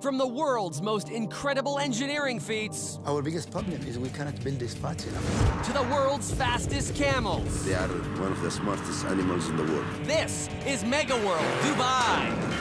From the world's most incredible engineering feats Our biggest problem is we cannot build this fast enough. to the world's fastest camels, They are one of the smartest animals in the world. this is Mega World Dubai.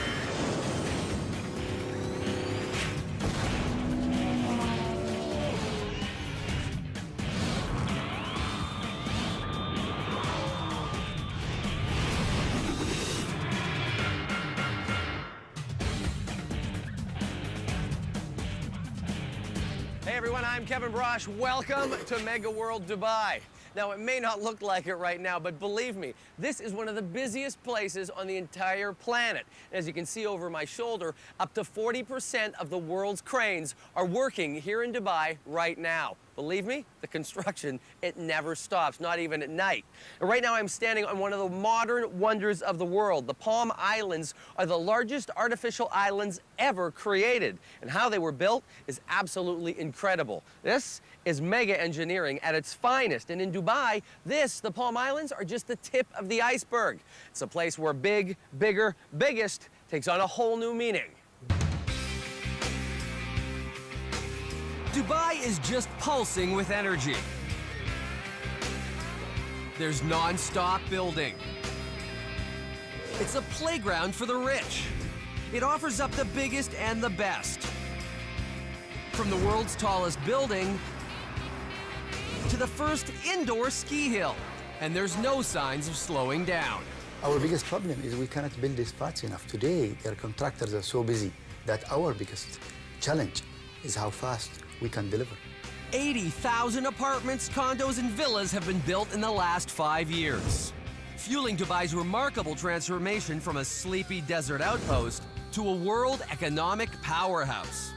Hey everyone, I'm Kevin Brosh. Welcome to Mega World Dubai. Now, it may not look like it right now, but believe me, this is one of the busiest places on the entire planet. As you can see over my shoulder, up to 40% of the world's cranes are working here in Dubai right now. Believe me, the construction, it never stops, not even at night. And right now I'm standing on one of the modern wonders of the world. The Palm Islands are the largest artificial islands ever created. And how they were built is absolutely incredible. This is mega engineering at its finest. And in Dubai, the Palm Islands, are just the tip of the iceberg. It's a place where big, bigger, biggest takes on a whole new meaning. Dubai is just pulsing with energy. There's non-stop building. It's a playground for the rich. It offers up the biggest and the best. From the world's tallest building to the first indoor ski hill. And there's no signs of slowing down. Our biggest problem is we cannot build this fast enough. Today, their contractors are so busy that our biggest challenge is how fast we can deliver. 80,000 apartments, condos, and villas have been built in the last 5 years, fueling Dubai's remarkable transformation from a sleepy desert outpost to a world economic powerhouse.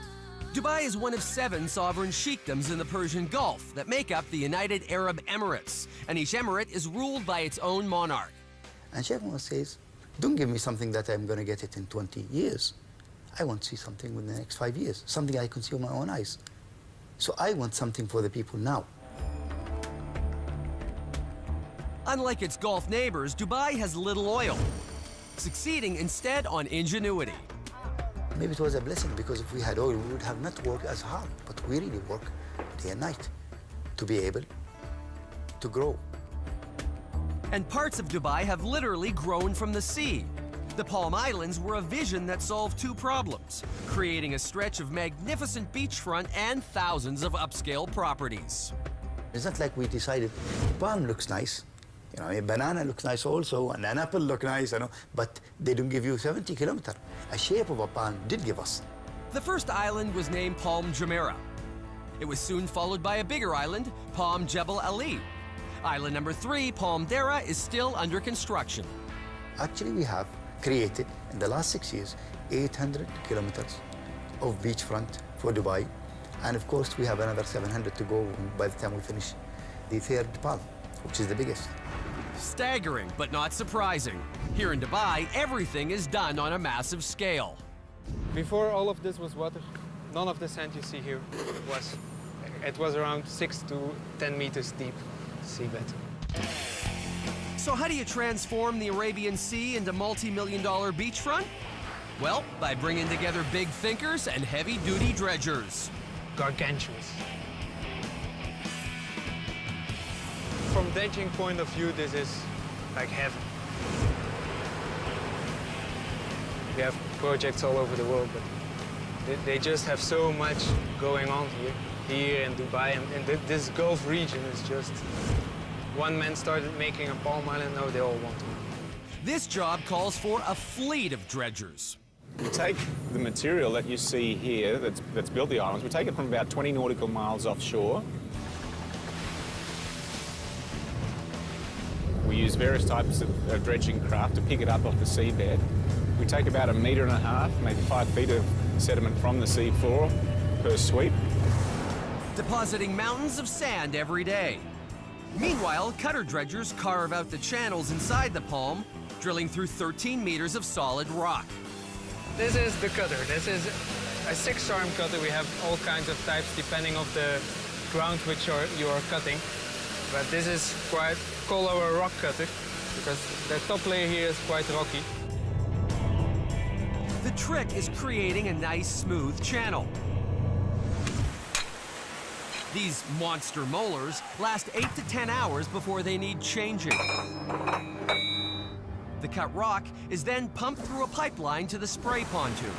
Dubai is one of 7 sovereign sheikdoms in the Persian Gulf that make up the United Arab Emirates, and each emirate is ruled by its own monarch. And Sheikh Mohammed says, don't give me something that I'm going to get it in 20 years. I want to see something within the next 5 years, something I can see with my own eyes. So I want something for the people now. Unlike its Gulf neighbors, Dubai has little oil, succeeding instead on ingenuity. Maybe it was a blessing, because if we had oil, we would have not worked as hard. But we really work day and night to be able to grow. And parts of Dubai have literally grown from the sea. The Palm Islands were a vision that solved 2 problems, creating a stretch of magnificent beachfront and thousands of upscale properties. It's not like we decided, palm looks nice, you know, a banana looks nice also, and an apple looks nice, you know, but they don't give you 70 kilometers. A shape of a palm did give us. The first island was named Palm Jumeirah. It was soon followed by a bigger island, Palm Jebel Ali. Island number 3, Palm Dara, is still under construction. Actually, we have created, in the last 6 years, 800 kilometers of beachfront for Dubai. And of course, we have another 700 to go by the time we finish the 3rd palm, which is the biggest. Staggering, but not surprising. Here in Dubai, everything is done on a massive scale. Before all of this was water, none of the sand you see here was. It was around 6 to 10 meters deep seabed. So how do you transform the Arabian Sea into multi-million-dollar beachfront? Well, by bringing together big thinkers and heavy-duty dredgers. Gargantuous. From dredging point of view, this is like heaven. We have projects all over the world, but they just have so much going on here in Dubai, and this Gulf region is just... One man started making a palm island, now they all want to. This job calls for a fleet of dredgers. We take the material that you see here that's built the islands, we take it from about 20 nautical miles offshore. We use various types of dredging craft to pick it up off the seabed. We take about 1.5 meters, maybe 5 feet of sediment from the sea floor per sweep. Depositing mountains of sand every day. Meanwhile, cutter dredgers carve out the channels inside the palm, drilling through 13 meters of solid rock. This is the cutter. This is a 6-arm cutter. We have all kinds of types depending on the ground which you are cutting. But this is called our rock cutter, because the top layer here is quite rocky. The trick is creating a nice, smooth channel. These monster molars last 8 to 10 hours before they need changing. The cut rock is then pumped through a pipeline to the spray pontoon.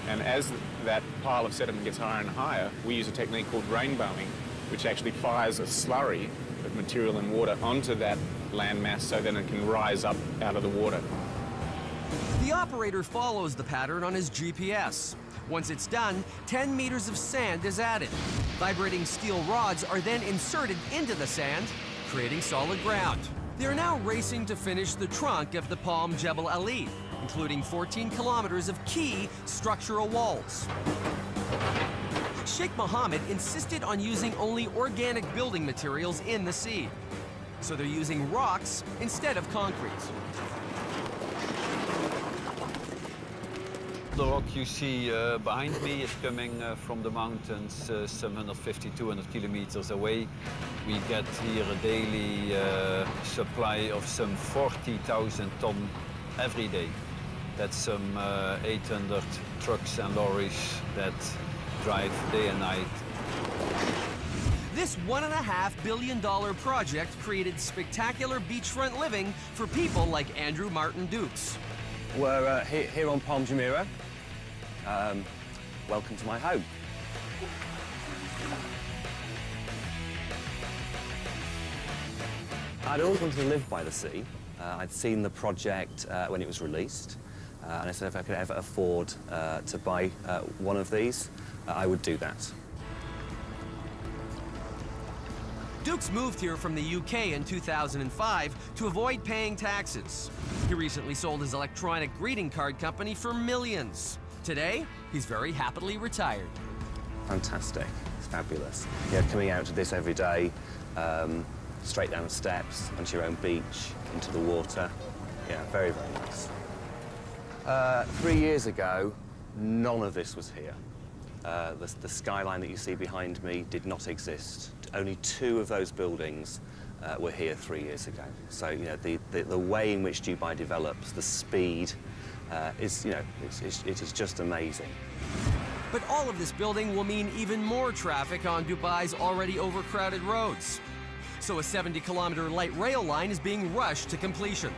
And as that pile of sediment gets higher and higher, we use a technique called rainbowing, which actually fires a slurry of material and water onto that landmass so then it can rise up out of the water. The operator follows the pattern on his GPS. Once it's done, 10 meters of sand is added. Vibrating steel rods are then inserted into the sand, creating solid ground. They're now racing to finish the trunk of the Palm Jebel Ali, including 14 kilometers of key structural walls. Sheikh Mohammed insisted on using only organic building materials in the sea. So they're using rocks instead of concrete. The rock you see behind me is coming from the mountains some 150, 200 kilometers away. We get here a daily supply of some 40,000 tons every day. That's some 800 trucks and lorries that drive day and night. This $1.5 billion project created spectacular beachfront living for people like Andrew Martin Dukes. We're here on Palm Jumeirah. Welcome to my home. I'd always wanted to live by the sea. I'd seen the project when it was released, and I said if I could ever afford to buy one of these, I would do that. Dukes moved here from the UK in 2005 to avoid paying taxes. He recently sold his electronic greeting card company for millions. Today, he's very happily retired. Fantastic. It's fabulous. Yeah, coming out to this every day, straight down the steps, onto your own beach, into the water. Yeah, very, very nice. 3 years ago, none of this was here. The skyline that you see behind me did not exist. Only 2 of those buildings were here 3 years ago. So, you know, the way in which Dubai develops, the speed, is, you know, it is just amazing. But all of this building will mean even more traffic on Dubai's already overcrowded roads. So a 70-kilometer light rail line is being rushed to completion.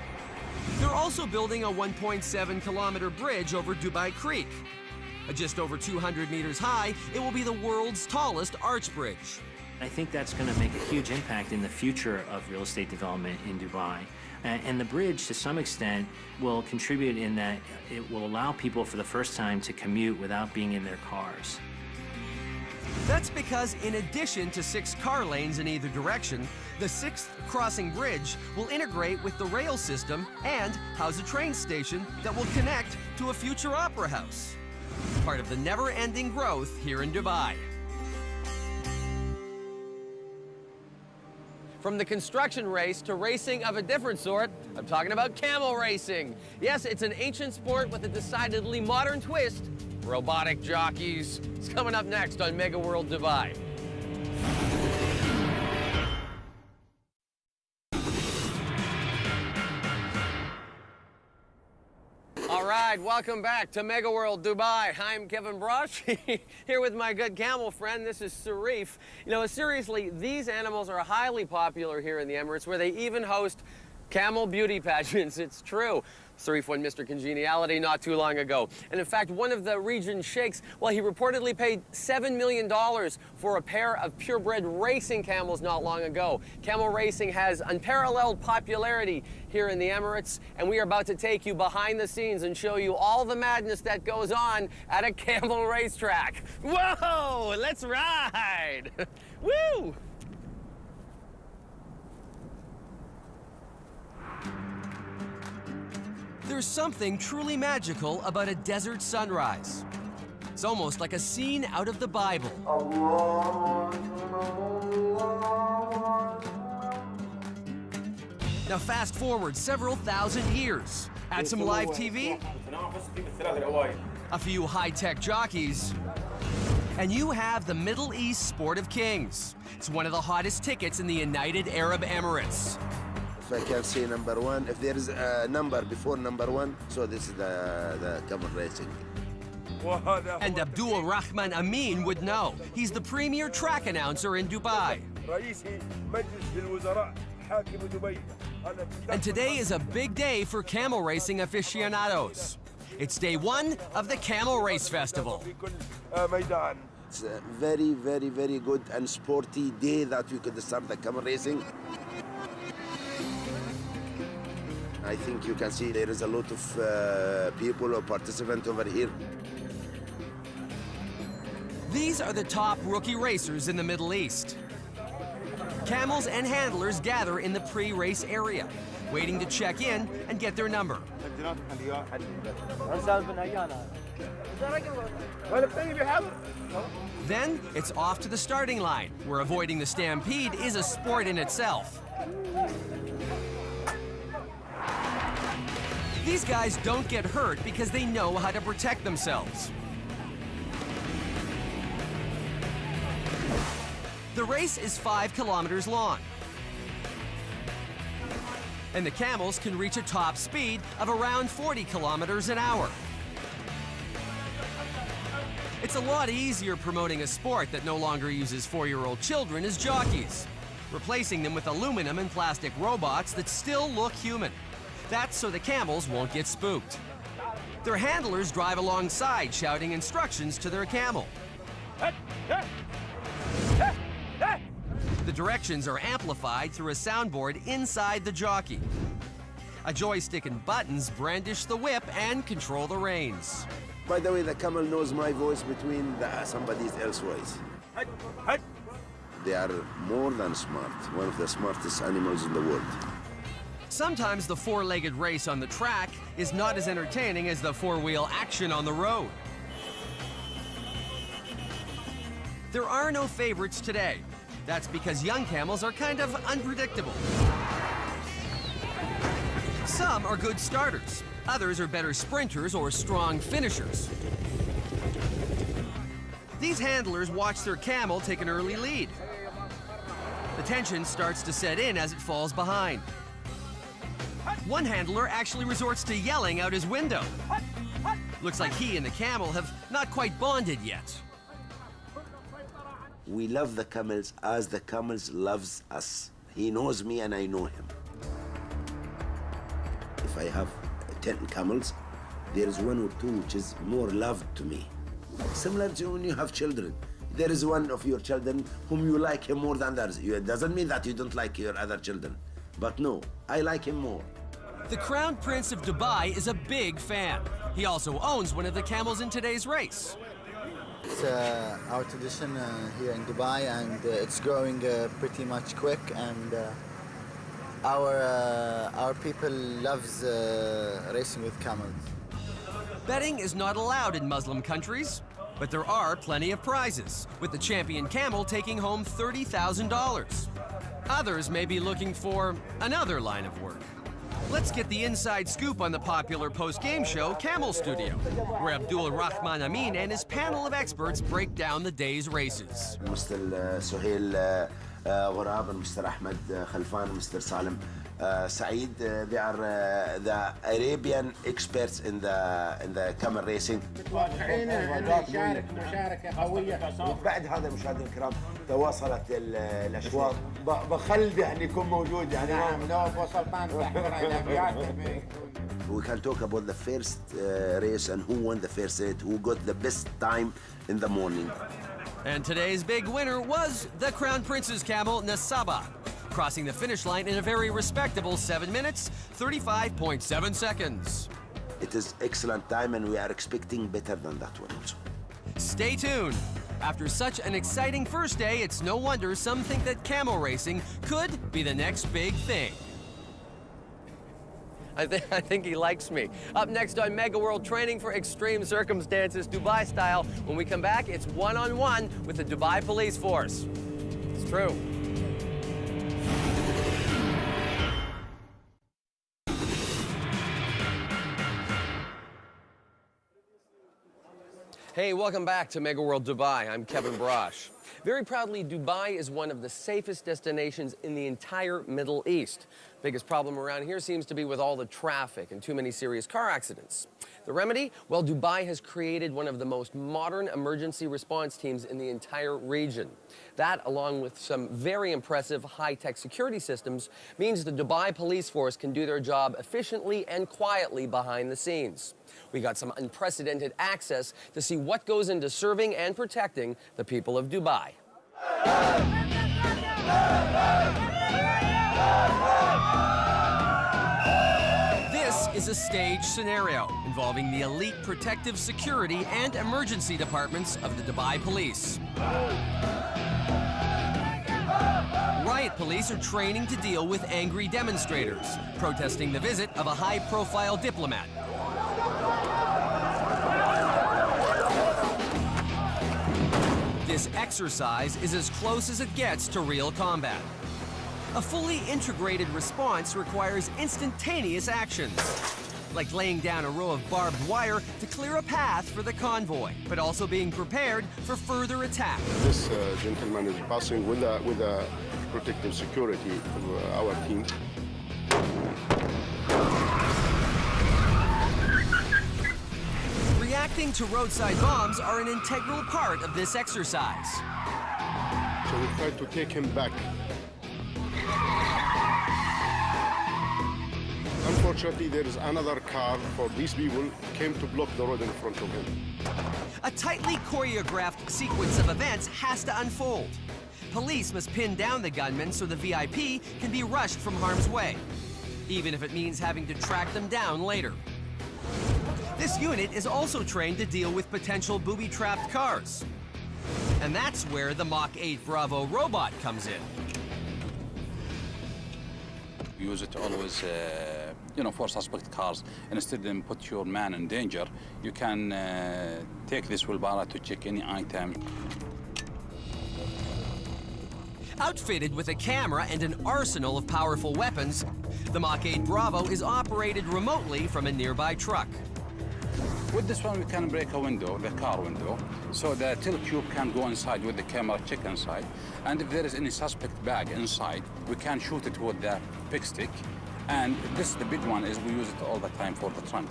They're also building a 1.7-kilometer bridge over Dubai Creek. Just over 200 meters high, it will be the world's tallest arch bridge. I think that's going to make a huge impact in the future of real estate development in Dubai. And the bridge, to some extent, will contribute in that it will allow people for the first time to commute without being in their cars. That's because in addition to 6 car lanes in either direction, the 6th crossing bridge will integrate with the rail system and house a train station that will connect to a future opera house. Part of the never-ending growth here in Dubai. From the construction race to racing of a different sort, I'm talking about camel racing. Yes, it's an ancient sport with a decidedly modern twist. Robotic jockeys. It's coming up next on Mega World Dubai. All right, welcome back to Mega World Dubai. I'm Kevin Brosh, here with my good camel friend. This is Sarif. You know, seriously, these animals are highly popular here in the Emirates, where they even host camel beauty pageants. It's true. Sarif won Mr. Congeniality not too long ago. And in fact, one of the region's sheikhs, well, he reportedly paid $7 million for a pair of purebred racing camels not long ago. Camel racing has unparalleled popularity here in the Emirates, and we are about to take you behind the scenes and show you all the madness that goes on at a camel racetrack. Whoa, let's ride! Woo! There's something truly magical about a desert sunrise. It's almost like a scene out of the Bible. Now fast forward several thousand years. Add some live TV, a few high-tech jockeys, and you have the Middle East Sport of Kings. It's one of the hottest tickets in the United Arab Emirates. If I can see number 1, if there is a number before number 1, so this is the camel racing. And Abdul Rahman Amin would know. He's the premier track announcer in Dubai. And today is a big day for camel racing aficionados. It's day one of the Camel Race Festival. It's a very, very, very good and sporty day that we could start the camel racing. I think you can see there is a lot of people or participants over here. These are the top rookie racers in the Middle East. Camels and handlers gather in the pre-race area, waiting to check in and get their number. Then it's off to the starting line, where avoiding the stampede is a sport in itself. These guys don't get hurt because they know how to protect themselves. The race is 5 kilometers long. And the camels can reach a top speed of around 40 kilometers an hour. It's a lot easier promoting a sport that no longer uses 4-year-old children as jockeys, replacing them with aluminum and plastic robots that still look human. That's so the camels won't get spooked. Their handlers drive alongside, shouting instructions to their camel. The directions are amplified through a soundboard inside the jockey. A joystick and buttons brandish the whip and control the reins. By the way, the camel knows my voice between somebody else's voice. They are more than smart, one of the smartest animals in the world. Sometimes the 4-legged race on the track is not as entertaining as the 4-wheel action on the road. There are no favorites today. That's because young camels are kind of unpredictable. Some are good starters. Others are better sprinters or strong finishers. These handlers watch their camel take an early lead. The tension starts to set in as it falls behind. One handler actually resorts to yelling out his window. Looks like he and the camel have not quite bonded yet. We love the camels as the camels loves us. He knows me and I know him. If I have 10 camels, there is 1 or 2 which is more loved to me. Similar to when you have children. There is one of your children whom you like him more than others. It doesn't mean that you don't like your other children. But no, I like him more. The Crown Prince of Dubai is a big fan. He also owns one of the camels in today's race. It's our tradition here in Dubai, and it's growing pretty much quick. And our people loves racing with camels. Betting is not allowed in Muslim countries, but there are plenty of prizes, with the champion camel taking home $30,000. Others may be looking for another line of work. Let's get the inside scoop on the popular post-game show Camel Studio, where Abdul Rahman Amin and his panel of experts break down the day's races. Mr. Suhail Ghurab and Mr. Ahmed Khalfan, Mr. Salim Saeed, they are the Arabian experts in the camel racing. بعد هذا مشاهدينا الكرام تواصلت الاشواط بخلد يعني يكون موجود يعني نعم لو وصلت We can talk about the first race and who won the first race, who got the best time in the morning. And today's big winner was the Crown Prince's camel, Nasaba, crossing the finish line in a very respectable 7 minutes, 35.7 seconds. It is excellent time and we are expecting better than that one also. Stay tuned. After such an exciting first day, it's no wonder some think that camel racing could be the next big thing. I think he likes me. Up next on Mega World, training for extreme circumstances, Dubai style. When we come back, it's one-on-one with the Dubai police force. It's true. Hey, welcome back to Mega World Dubai. I'm Kevin Brosh. Very proudly, Dubai is one of the safest destinations in the entire Middle East. Biggest problem around here seems to be with all the traffic and too many serious car accidents. The remedy? Well, Dubai has created one of the most modern emergency response teams in the entire region. That, along with some very impressive high-tech security systems, means the Dubai police force can do their job efficiently and quietly behind the scenes. We got some unprecedented access to see what goes into serving and protecting the people of Dubai. This is a staged scenario involving the elite protective security and emergency departments of the Dubai police. Riot police are training to deal with angry demonstrators, protesting the visit of a high-profile diplomat. This exercise is as close as it gets to real combat. A fully integrated response requires instantaneous actions, like laying down a row of barbed wire to clear a path for the convoy, but also being prepared for further attack. This gentleman is passing with a protective security of our team. Reacting to roadside bombs are an integral part of this exercise. So we try to take him back. Unfortunately, there is another car for these people came to block the road in front of him. A tightly choreographed sequence of events has to unfold. Police must pin down the gunman so the VIP can be rushed from harm's way, even if it means having to track them down later. This unit is also trained to deal with potential booby-trapped cars. And that's where the Mach 8 Bravo robot comes in. Use it always, for suspect cars. And instead of put your man in danger, you can take this wheelbarrow to check any item. Outfitted with a camera and an arsenal of powerful weapons, the Mach 8 Bravo is operated remotely from a nearby truck. With this one, we can break a window, the car window, so the tilt tube can go inside with the camera, check inside. And if there is any suspect bag inside, we can shoot it with the pick stick. And this, the big one, is we use it all the time for the trunk.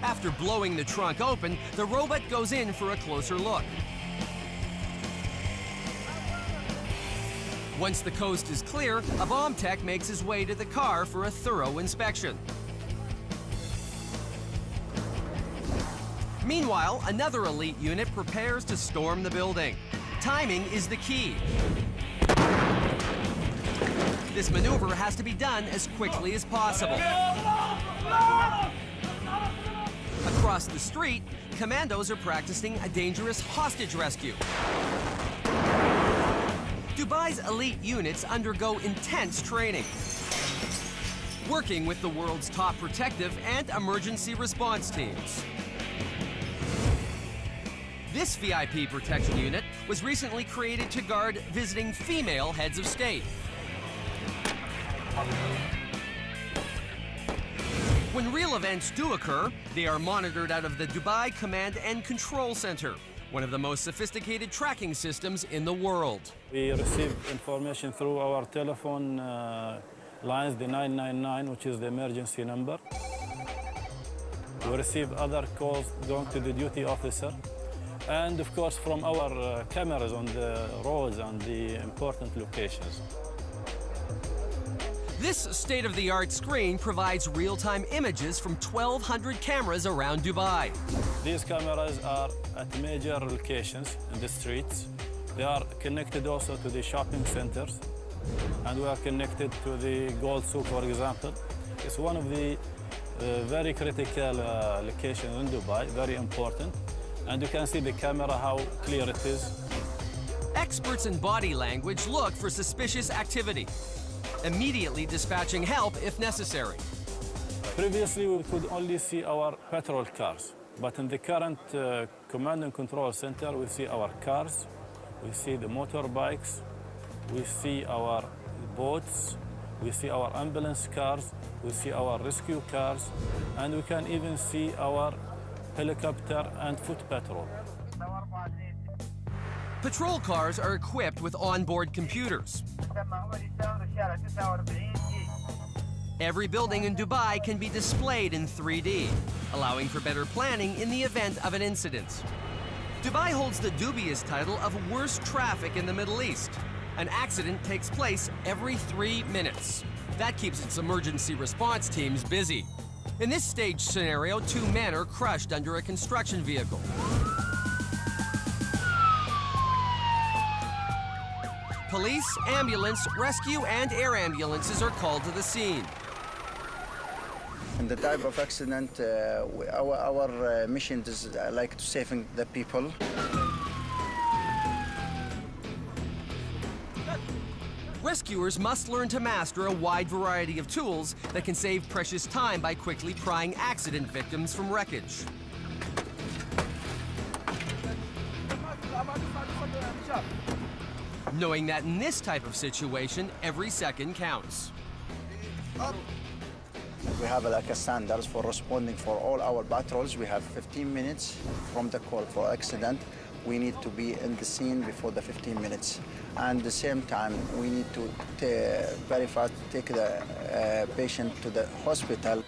After blowing the trunk open, the robot goes in for a closer look. Once the coast is clear, a bomb tech makes his way to the car for a thorough inspection. Meanwhile, another elite unit prepares to storm the building. Timing is the key. This maneuver has to be done as quickly as possible. Across the street, commandos are practicing a dangerous hostage rescue. Dubai's elite units undergo intense training, working with the world's top protective and emergency response teams. This VIP protection unit was recently created to guard visiting female heads of state. When real events do occur, they are monitored out of the Dubai Command and Control Center, one of the most sophisticated tracking systems in the world. We receive information through our telephone lines, the 999, which is the emergency number. We receive other calls going to the duty officer. And of course, from our cameras on the roads and the important locations. This state-of-the-art screen provides real-time images from 1,200 cameras around Dubai. These cameras are at major locations in the streets. They are connected also to the shopping centers, and we are connected to the Gold Souk, for example. It's one of the very critical locations in Dubai, very important. And you can see the camera, how clear it is. Experts in body language look for suspicious activity, immediately dispatching help if necessary. Previously, we could only see our patrol cars, but in the current command and control center, we see our cars, we see the motorbikes, we see our boats, we see our ambulance cars, we see our rescue cars, and we can even see our helicopter, and foot patrol. Patrol cars are equipped with onboard computers. Every building in Dubai can be displayed in 3D, allowing for better planning in the event of an incident. Dubai holds the dubious title of worst traffic in the Middle East. An accident takes place every 3 minutes. That keeps its emergency response teams busy. In this staged scenario, 2 men are crushed under a construction vehicle. Police, ambulance, rescue, and air ambulances are called to the scene. In the type of accident, our mission is like to saving the people. Rescuers must learn to master a wide variety of tools that can save precious time by quickly prying accident victims from wreckage. Knowing that in this type of situation, every second counts. We have like a standards for responding for all our patrols. We have 15 minutes from the call for accident. We need to be in the scene before the 15 minutes. And at the same time, we need to very fast take the patient to the hospital.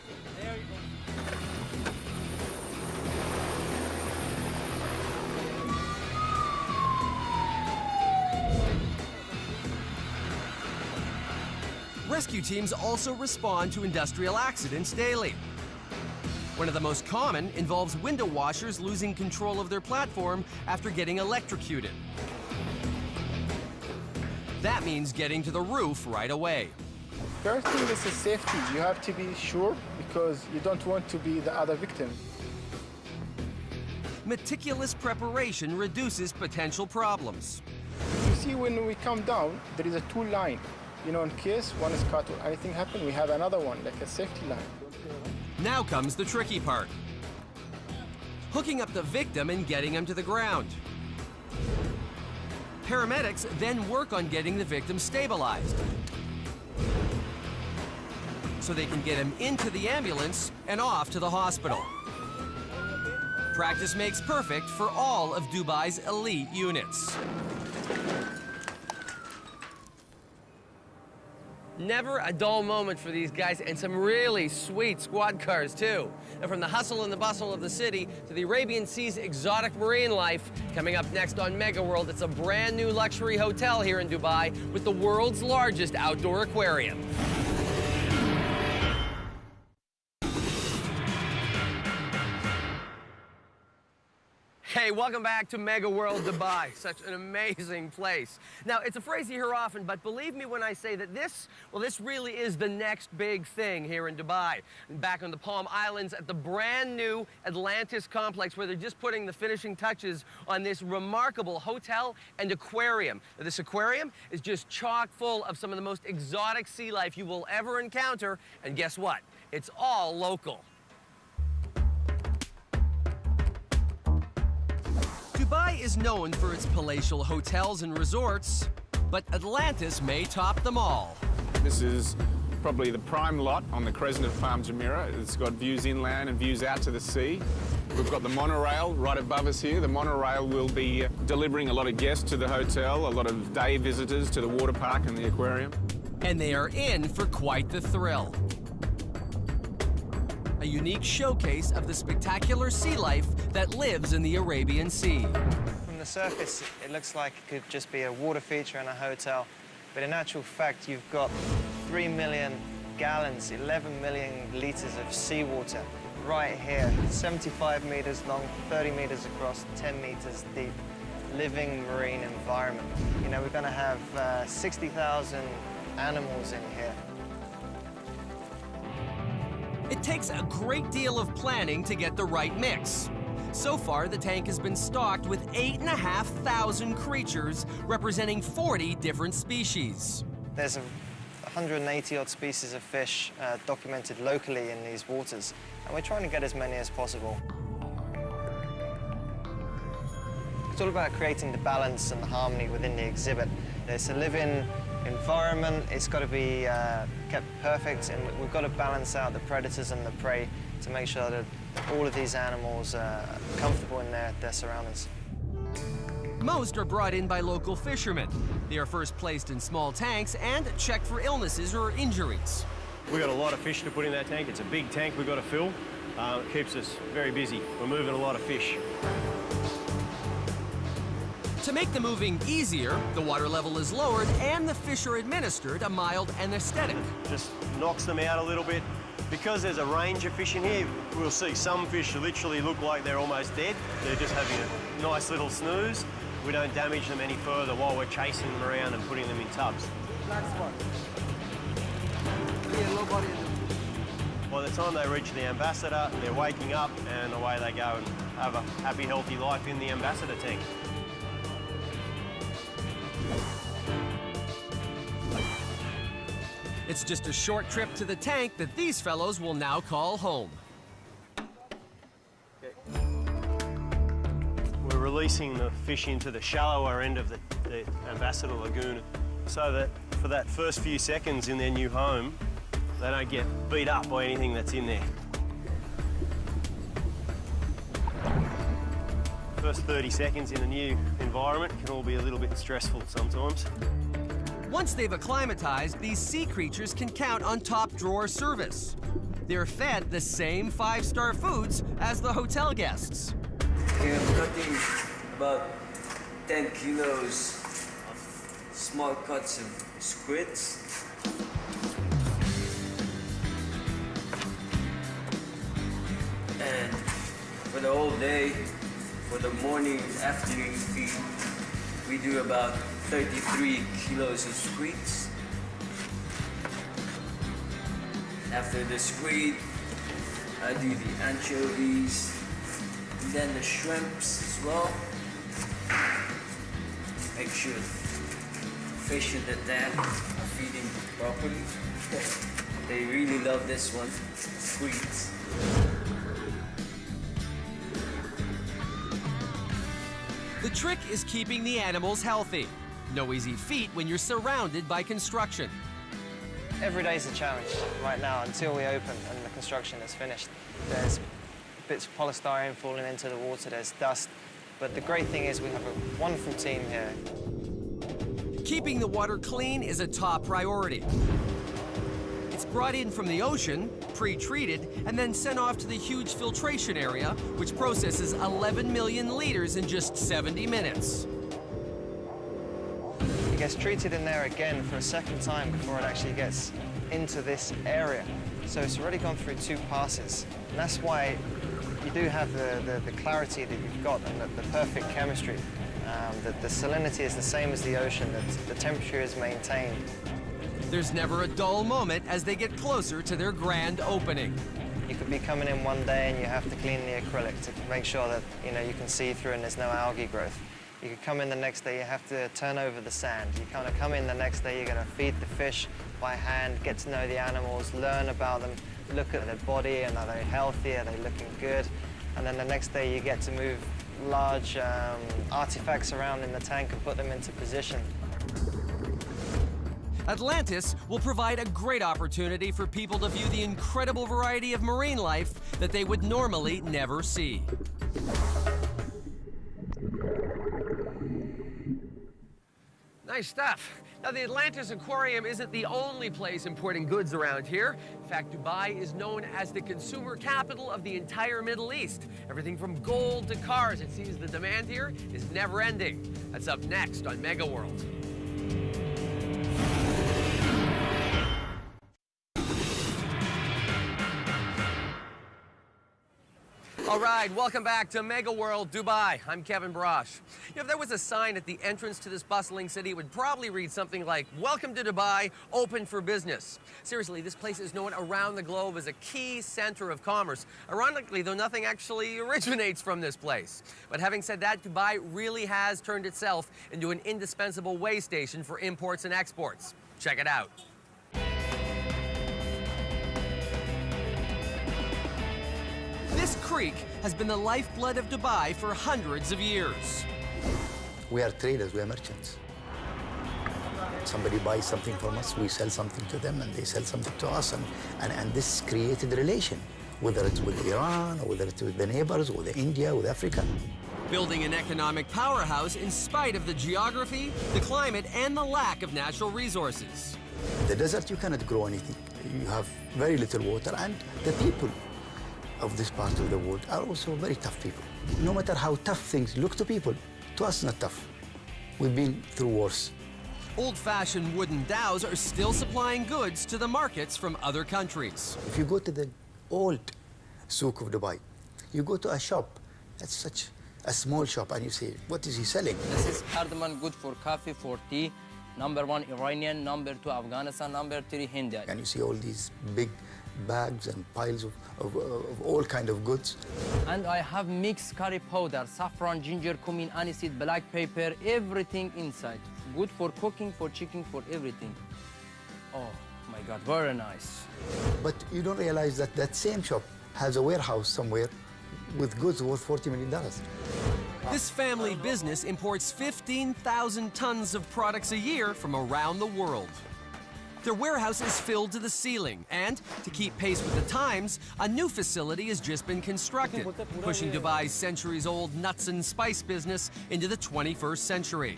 Rescue teams also respond to industrial accidents daily. One of the most common involves window washers losing control of their platform after getting electrocuted. That means getting to the roof right away. First thing is safety. You have to be sure because you don't want to be the other victim. Meticulous preparation reduces potential problems. You see, when we come down, there is a tool line. You know, in case one is cut or anything happen, we have another one, like a safety line. Now comes the tricky part. Hooking up the victim and getting him to the ground. Paramedics then work on getting the victim stabilized so they can get him into the ambulance and off to the hospital. Practice makes perfect for all of Dubai's elite units. Never a dull moment for these guys, and some really sweet squad cars, too. And from the hustle and the bustle of the city to the Arabian Sea's exotic marine life, coming up next on Mega World, it's a brand new luxury hotel here in Dubai with the world's largest outdoor aquarium. Hey, welcome back to Mega World Dubai. Such an amazing place. Now, it's a phrase you hear often, but believe me when I say that this really is the next big thing here in Dubai. Back on the Palm Islands at the brand new Atlantis complex, where they're just putting the finishing touches on this remarkable hotel and aquarium. Now, this aquarium is just chock full of some of the most exotic sea life you will ever encounter, and guess what? It's all local. Dubai is known for its palatial hotels and resorts, but Atlantis may top them all. This is probably the prime lot on the crescent of Palm Jumeirah. It's got views inland and views out to the sea. We've got the monorail right above us here. The monorail will be delivering a lot of guests to the hotel, a lot of day visitors to the water park and the aquarium. And they are in for quite the thrill. A unique showcase of the spectacular sea life that lives in the Arabian Sea. From the surface, it looks like it could just be a water feature in a hotel, but in actual fact, you've got 3 million gallons, 11 million liters of seawater right here, 75 meters long, 30 meters across, 10 meters deep, living marine environment. You know, we're going to have 60,000 animals in here. It takes a great deal of planning to get the right mix. So far, the tank has been stocked with 8,500 creatures representing 40 different species. There's 180-odd species of fish documented locally in these waters, and we're trying to get as many as possible. It's all about creating the balance and the harmony within the exhibit. It's a living environment. It's got to be kept perfect, and we've got to balance out the predators and the prey to make sure that all of these animals are comfortable in their surroundings. Most are brought in by local fishermen. They are first placed in small tanks and checked for illnesses or injuries. We've got a lot of fish to put in that tank. It's a big tank we've got to fill. It keeps us very busy. We're moving a lot of fish. To make the moving easier, the water level is lowered and the fish are administered a mild anesthetic. Just knocks them out a little bit. Because there's a range of fish in here, we'll see some fish literally look like they're almost dead. They're just having a nice little snooze. We don't damage them any further while we're chasing them around and putting them in tubs. By the time they reach the ambassador, they're waking up and away they go and have a happy, healthy life in the ambassador tank. It's just a short trip to the tank that these fellows will now call home. We're releasing the fish into the shallower end of the ambassador lagoon so that for that first few seconds in their new home, they don't get beat up by anything that's in there. First 30 seconds in a new environment can all be a little bit stressful sometimes. Once they've acclimatized, these sea creatures can count on top drawer service. They're fed the same 5-star foods as the hotel guests. Here I'm cutting about 10 kilos of small cuts of squids. And for the whole day, for the morning and afternoon feed, we do about 33 kilos of squids. After the squid, I do the anchovies, and then the shrimps as well. Make sure fish in the tank are feeding properly. They really love this one, squids. The trick is keeping the animals healthy. No easy feat when you're surrounded by construction. Every day is a challenge right now until we open and the construction is finished. There's bits of polystyrene falling into the water, there's dust. But the great thing is we have a wonderful team here. Keeping the water clean is a top priority. It's brought in from the ocean, pre-treated, and then sent off to the huge filtration area, which processes 11 million liters in just 70 minutes. It gets treated in there again for a second time before it actually gets into this area. So it's already gone through 2 passes. And that's why you do have the clarity that you've got and the perfect chemistry. The salinity is the same as the ocean, the temperature is maintained. There's never a dull moment as they get closer to their grand opening. You could be coming in one day and you have to clean the acrylic to make sure that you can see through and there's no algae growth. You could come in the next day, you have to turn over the sand. You kind of come in the next day, you're going to feed the fish by hand, get to know the animals, learn about them, look at their body, and are they healthy, are they looking good? And then the next day you get to move large artifacts around in the tank and put them into position. Atlantis will provide a great opportunity for people to view the incredible variety of marine life that they would normally never see. Nice stuff. Now, the Atlantis Aquarium isn't the only place importing goods around here. In fact, Dubai is known as the consumer capital of the entire Middle East. Everything from gold to cars. It seems the demand here is never ending. That's up next on Mega World. All right, welcome back to Mega World Dubai. I'm Kevin Brosh. If there was a sign at the entrance to this bustling city, it would probably read something like, "Welcome to Dubai, open for business." Seriously, this place is known around the globe as a key center of commerce. Ironically, though, nothing actually originates from this place. But having said that, Dubai really has turned itself into an indispensable way station for imports and exports. Check it out. This creek has been the lifeblood of Dubai for hundreds of years. We are traders, we are merchants. Somebody buys something from us, we sell something to them, and they sell something to us, and this created a relation, whether it's with Iran, or whether it's with the neighbors, or with India, with Africa. Building an economic powerhouse in spite of the geography, the climate, and the lack of natural resources. The desert, you cannot grow anything. You have very little water, and the people of this part of the world are also very tough people. No matter how tough things look to people, to us, not tough. We've been through wars. Old-fashioned wooden dhows are still supplying goods to the markets from other countries. If you go to the old souk of Dubai, you go to a shop, that's such a small shop, and you say, what is he selling? This is cardamom, good for coffee, for tea. Number 1 Iranian, number 2 Afghanistan, number 3 Hindi. And you see all these big bags and piles of all kind of goods. And I have mixed curry powder, saffron, ginger, cumin, aniseed, black pepper, everything inside. Good for cooking, for chicken, for everything. Oh my God, very nice. But you don't realize that that same shop has a warehouse somewhere with goods worth $40 million. This family business imports 15,000 tons of products a year from around the world. Their warehouse is filled to the ceiling, and to keep pace with the times, a new facility has just been constructed, pushing Dubai's centuries-old nuts and spice business into the 21st century.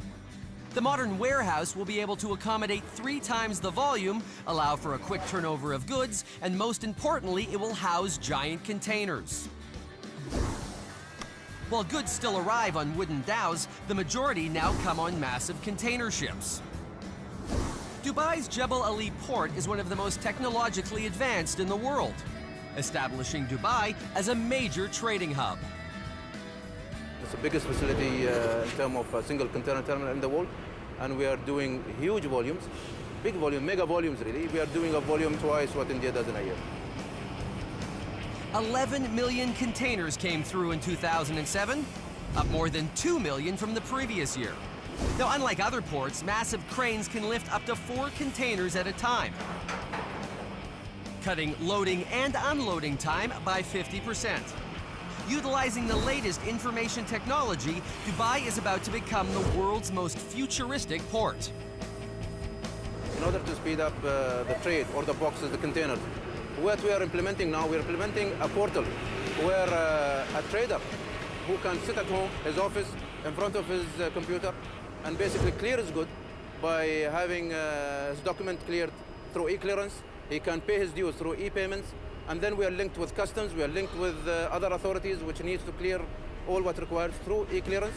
The modern warehouse will be able to accommodate 3 times the volume, allow for a quick turnover of goods, and most importantly, it will house giant containers. While goods still arrive on wooden dhows, the majority now come on massive container ships. Dubai's Jebel Ali port is one of the most technologically advanced in the world, establishing Dubai as a major trading hub. It's the biggest facility in terms of a single container terminal in the world, and we are doing huge volumes, big volume, mega volumes really. We are doing a volume twice what India does in a year. 11 million containers came through in 2007, up more than 2 million from the previous year. Now, unlike other ports, massive cranes can lift up to 4 containers at a time, cutting loading and unloading time by 50%. Utilizing the latest information technology, Dubai is about to become the world's most futuristic port. In order to speed up the trade or the boxes, the containers, what we are implementing now, we're implementing a portal where a trader who can sit at home, his office, in front of his computer, and basically clear his good by having his document cleared through e-clearance. He can pay his dues through e-payments, and then we are linked with customs, we are linked with other authorities which needs to clear all what required through e-clearance.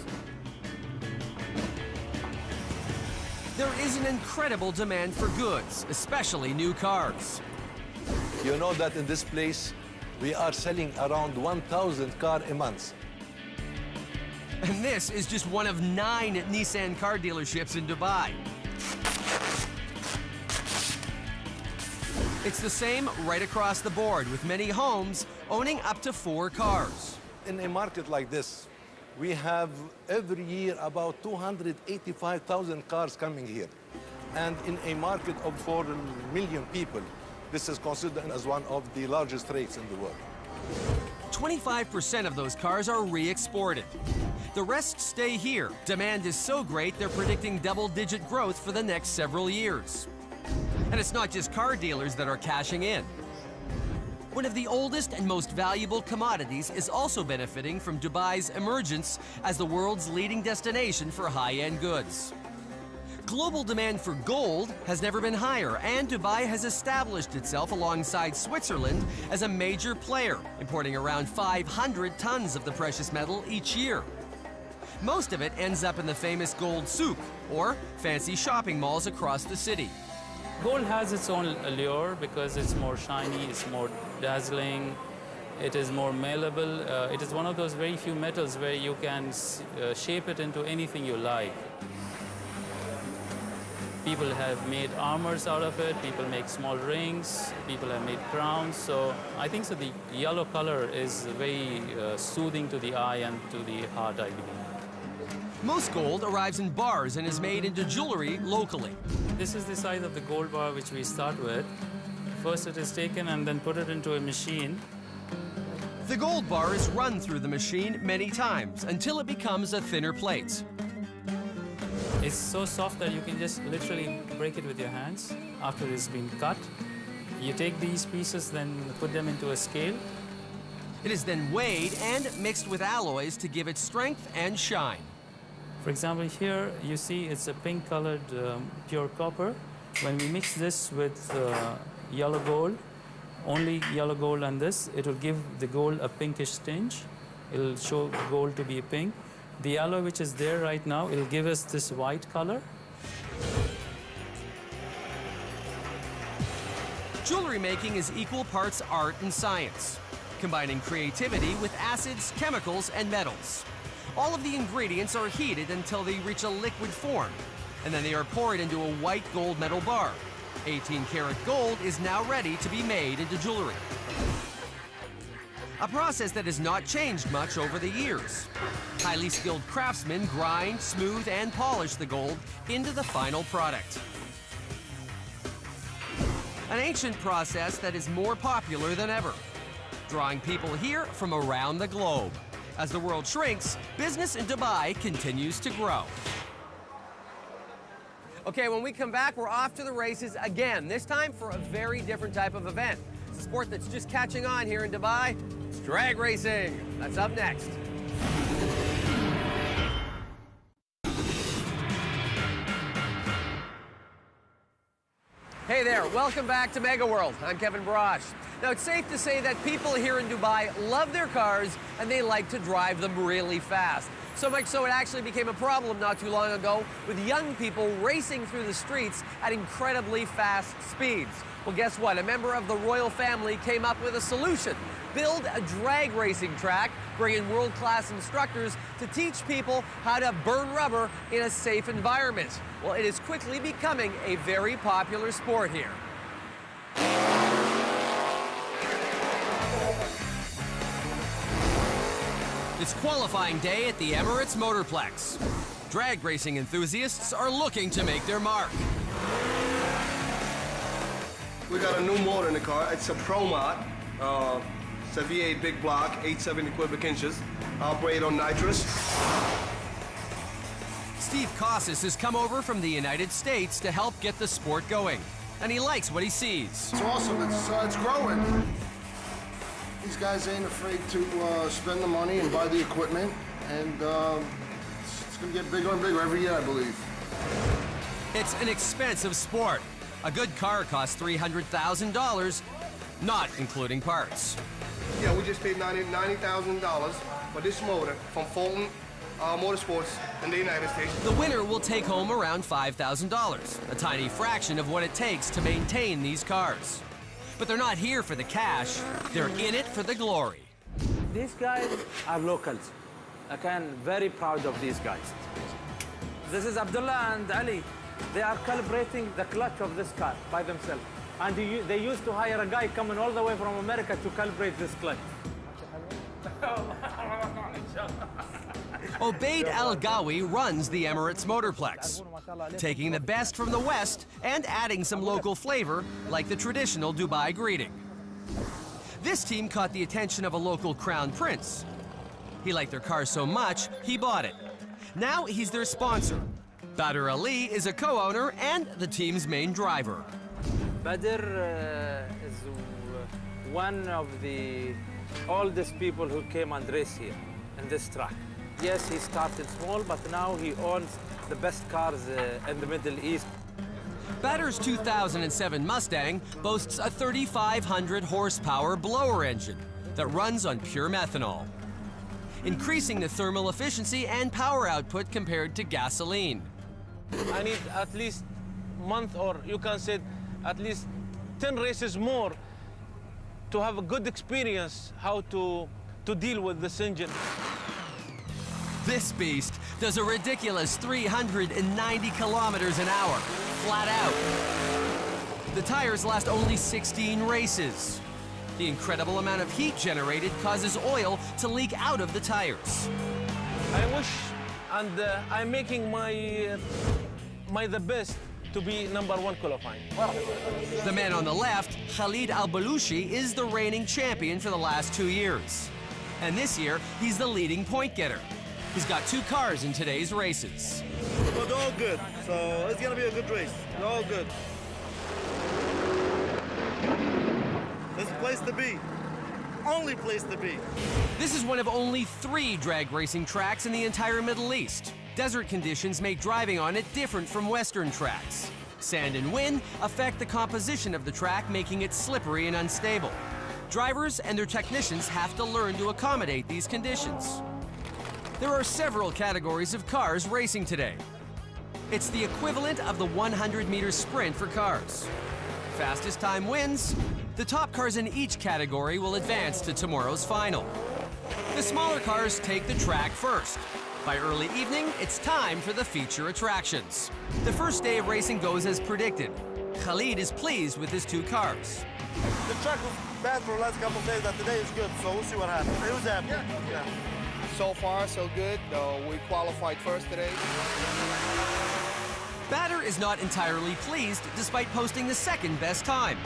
There is an incredible demand for goods, especially new cars. You know that in this place, we are selling around 1,000 cars a month. And this is just one of 9 Nissan car dealerships in Dubai. It's the same right across the board, with many homes owning up to 4 cars. In a market like this, we have every year about 285,000 cars coming here. And in a market of 4 million people, this is considered as one of the largest rates in the world. 25% of those cars are re-exported. The rest stay here. Demand is so great, they're predicting double-digit growth for the next several years. And it's not just car dealers that are cashing in. One of the oldest and most valuable commodities is also benefiting from Dubai's emergence as the world's leading destination for high-end goods. Global demand for gold has never been higher, and Dubai has established itself alongside Switzerland as a major player, importing around 500 tons of the precious metal each year. Most of it ends up in the famous gold souk, or fancy shopping malls across the city. Gold has its own allure because it's more shiny, it's more dazzling, it is more malleable. It is one of those very few metals where you can shape it into anything you like. People have made armors out of it, people make small rings, people have made crowns. So I think so the yellow color is very soothing to the eye and to the heart, I believe. Most gold arrives in bars and is made into jewelry locally. This is the size of the gold bar which we start with. First it is taken and then put it into a machine. The gold bar is run through the machine many times until it becomes a thinner plate. It's so soft that you can just literally break it with your hands after it's been cut. You take these pieces, then put them into a scale. It is then weighed and mixed with alloys to give it strength and shine. For example, here you see it's a pink-colored pure copper. When we mix this with yellow gold, only yellow gold and this, it will give the gold a pinkish tinge. It'll show gold to be pink. The alloy which is there right now, it'll give us this white color. Jewelry making is equal parts art and science, combining creativity with acids, chemicals, and metals. All of the ingredients are heated until they reach a liquid form, and then they are poured into a white gold metal bar. 18-karat gold is now ready to be made into jewelry. A process that has not changed much over the years. Highly skilled craftsmen grind, smooth, and polish the gold into the final product. An ancient process that is more popular than ever, drawing people here from around the globe. As the world shrinks, business in Dubai continues to grow. Okay, when we come back, we're off to the races again, this time for a very different type of event. It's a sport that's just catching on here in Dubai. It's drag racing. That's up next. Hey there, welcome back to Mega World. I'm Kevin Brosh. Now, it's safe to say that people here in Dubai love their cars and they like to drive them really fast. So much so it actually became a problem not too long ago with young people racing through the streets at incredibly fast speeds. Well, guess what? A member of the royal family came up with a solution. Build a drag racing track, bring in world-class instructors to teach people how to burn rubber in a safe environment. Well, it is quickly becoming a very popular sport here. It's qualifying day at the Emirates Motorplex. Drag racing enthusiasts are looking to make their mark. We got a new motor in the car. It's a Pro Mod. It's a V8 big block, 870 cubic inches. Operate on nitrous. Steve Casas has come over from the United States to help get the sport going, and he likes what he sees. It's awesome. It's growing. These guys ain't afraid to spend the money and buy the equipment, and it's going to get bigger and bigger every year, I believe. It's an expensive sport. A good car costs $300,000, not including parts. Yeah, we just paid $90,000 for this motor from Fulton Motorsports in the United States. The winner will take home around $5,000, a tiny fraction of what it takes to maintain these cars. But they're not here for the cash, they're in it for the glory. These guys are locals. I'm very proud of these guys. This is Abdullah and Ali. They are calibrating the clutch of this car by themselves. And they used to hire a guy coming all the way from America to calibrate this clutch. Obaid Al-Gawi runs the Emirates Motorplex, taking the best from the West and adding some local flavor, like the traditional Dubai greeting. This team caught the attention of a local crown prince. He liked their car so much, he bought it. Now he's their sponsor. Badr Ali is a co-owner and the team's main driver. Badr is one of the oldest people who came and raced here in this track. Yes, he started small, but now he owns the best cars in the Middle East. Badr's 2007 Mustang boasts a 3,500 horsepower blower engine that runs on pure methanol, increasing the thermal efficiency and power output compared to gasoline. I need at least a month, or you can say at least 10 races more to have a good experience how to deal with this engine. This beast does a ridiculous 390 kilometers an hour, flat out. The tires last only 16 races. The incredible amount of heat generated causes oil to leak out of the tires. I wish, and I'm making my the best to be #1 qualifying. The man on the left, Khalid Al-Balushi, is the reigning champion for the last 2 years. And this year, he's the leading point getter. He's got 2 cars in today's races. So they're all good. So it's gonna be a good race. They're all good. This is the place to be. Only place to be. This is one of only 3 drag racing tracks in the entire Middle East. Desert conditions make driving on it different from Western tracks. Sand and wind affect the composition of the track, making it slippery and unstable. Drivers and their technicians have to learn to accommodate these conditions. There are several categories of cars racing today. It's the equivalent of the 100-meter sprint for cars. Fastest time wins. The top cars in each category will advance to tomorrow's final. The smaller cars take the track first. By early evening, it's time for the feature attractions. The first day of racing goes as predicted. Khalid is pleased with his 2 cars. The track was bad for the last couple of days, but today is good, so we'll see what happens. It was happy. Yeah. So far, so good. We qualified first today. Badr is not entirely pleased despite posting the second best time.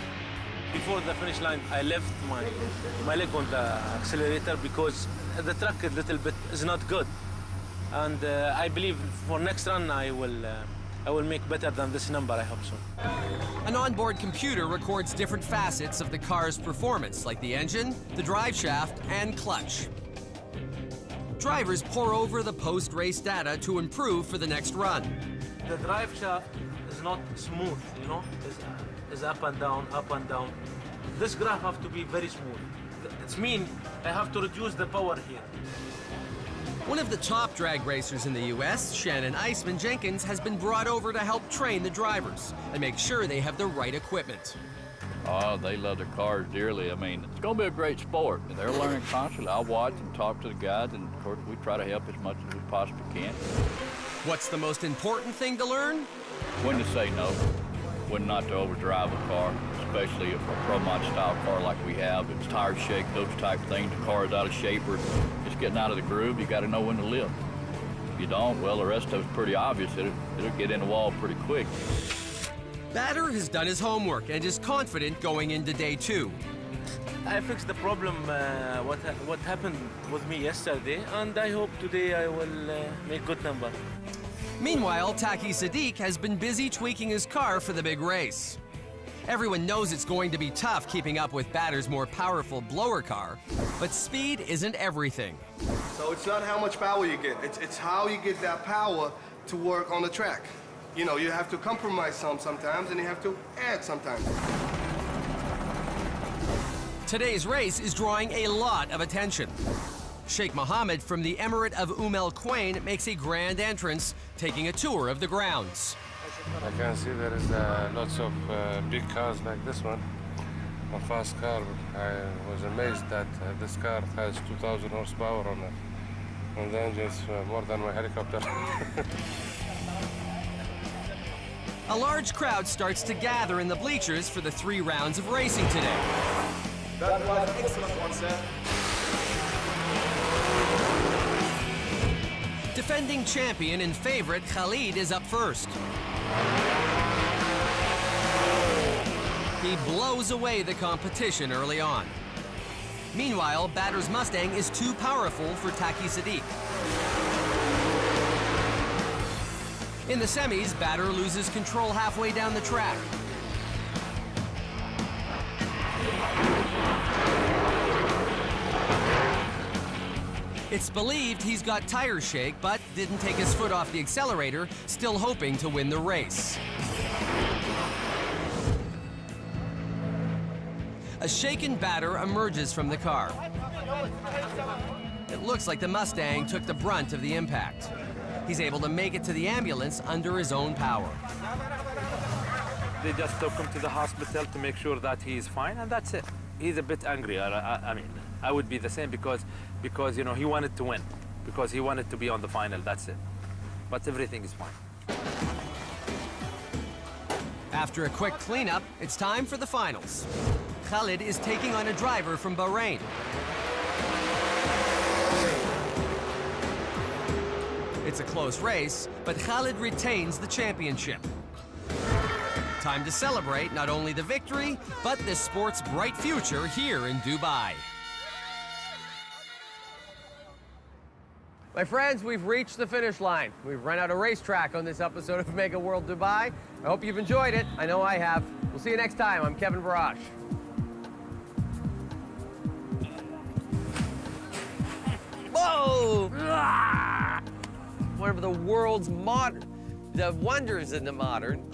Before the finish line, I left my leg on the accelerator because the track a little bit is not good. And I believe for next run I will make better than this number, I hope so. An onboard computer records different facets of the car's performance, like the engine, the drive shaft, and clutch. Drivers pore over the post-race data to improve for the next run. The drive shaft is not smooth, you know, is up and down, up and down. This graph have to be very smooth. It means I have to reduce the power here. One of the top drag racers in the U.S., Shannon Iceman Jenkins, has been brought over to help train the drivers and make sure they have the right equipment. Oh, they love their cars dearly. I mean, it's going to be a great sport. They're learning constantly. I watch and talk to the guys, and of course, we try to help as much as we possibly can. What's the most important thing to learn? When to say no, when not to overdrive a car, especially a Pro Mod style car like we have. It's tire shake, those type of things. The car is out of shape or just getting out of the groove. You got to know when to lift. If you don't, well, the rest of it's pretty obvious. It'll get in the wall pretty quick. Badr has done his homework and is confident going into day 2. I fixed the problem, what happened with me yesterday, and I hope today I will make good number. Meanwhile, Taki Sadiq has been busy tweaking his car for the big race. Everyone knows it's going to be tough keeping up with Badr's more powerful blower car, but speed isn't everything. So it's not how much power you get, it's how you get that power to work on the track. You know, you have to compromise sometimes, and you have to add sometimes. Today's race is drawing a lot of attention. Sheikh Mohammed from the Emirate of Al Quwain makes a grand entrance, taking a tour of the grounds. I can see there is lots of big cars like this one, a fast car. I was amazed that this car has 2,000 horsepower on it, and the engine is more than my helicopter. A large crowd starts to gather in the bleachers for the 3 rounds of racing today. That was an excellent one, sir. Defending champion and favorite Khalid is up first. He blows away the competition early on. Meanwhile, Badr's Mustang is too powerful for Taki Sadiq. In the semis, Badr loses control halfway down the track. It's believed he's got tire shake, but didn't take his foot off the accelerator, still hoping to win the race. A shaken Badr emerges from the car. It looks like the Mustang took the brunt of the impact. He's able to make it to the ambulance under his own power. They just took him to the hospital to make sure that he is fine, and that's it. He's a bit angry. I mean, I would be the same because you know, he wanted to win, because he wanted to be on the final, that's it. But everything is fine. After a quick cleanup, it's time for the finals. Khalid is taking on a driver from Bahrain. It's a close race, but Khalid retains the championship. Time to celebrate not only the victory, but the sport's bright future here in Dubai. My friends, we've reached the finish line. We've run out of racetrack on this episode of Mega World Dubai. I hope you've enjoyed it. I know I have. We'll see you next time. I'm Kevin Barash. Whoa! One of the world's the wonders in the modern